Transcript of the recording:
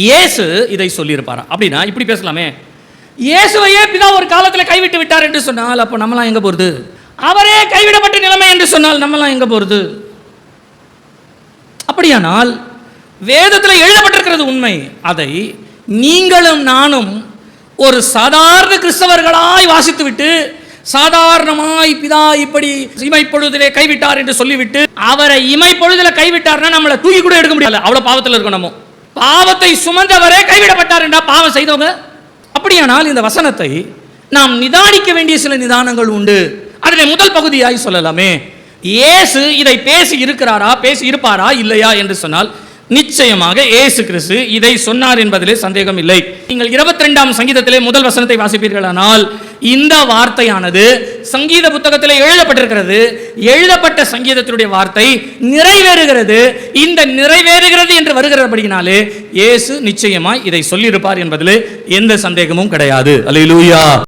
இயேசு இதை சொல்லியிருப்பாரா? அப்படின்னா இப்படி பேசலாமே, இயேசுவையே பிதா ஒரு காலத்தில் கைவிட்டு விட்டார் என்று சொன்னால் அப்போ நம்மளாம் எங்கே போகிறது? அவரே கைவிடப்பட்ட நிலைமை என்று சொன்னால் நம்மளாம் எங்கே போகிறது? அப்படியானால் வேதத்தில் எழுதப்பட்டிருக்கிறது உண்மை. அதை நீங்களும் நானும் ஒரு சாதாரண கிறிஸ்தவர்களாய் வாசித்துவிட்டு சாதாரணமாய் பிதா இப்படி இமைப்பொழுதிலே கைவிட்டார் என்று சொல்லிவிட்டு அவரை இமைப்பொழுதில் கைவிட்டார்னா நம்மளை தூக்கி கூட எடுக்க முடியாது, அவ்வளோ பாவத்தில் இருக்கணும். நம்ம பாவத்தை சுமந்தவரே கைவிடப்பட்டார் என்றா பாவம் செய்தவங்க. அப்படியானால் இந்த வசனத்தை நாம் நிதானிக்க வேண்டிய சில நிதானங்கள் உண்டு. அதில் முதல் பகுதியாய் சொல்லலாமே, இயேசு இதை பேசி இருக்கிறாரா, பேசி இருப்பாரா இல்லையா என்று சொன்னால் நிச்சயமாக இயேசு கிறிஸ்து இதை சொன்னார் என்பதிலே சந்தேகம் இல்லை. நீங்கள் 22ஆம் சங்கீதத்திலே முதல் வசனத்தை வாசிப்பீர்களானால் இந்த வார்த்தையானது சங்கீத புத்தகத்திலே எழுதப்பட்டிருக்கிறது. எழுதப்பட்ட சங்கீதத்தினுடைய வார்த்தை நிறைவேறுகிறது. இந்த நிறைவேறுகிறது என்று வருகிறபடியினாலே இயேசு நிச்சயமாய் இதை சொல்லியிருப்பார் என்பதிலே எந்த சந்தேகமும் கிடையாது. அல்லேலூயா.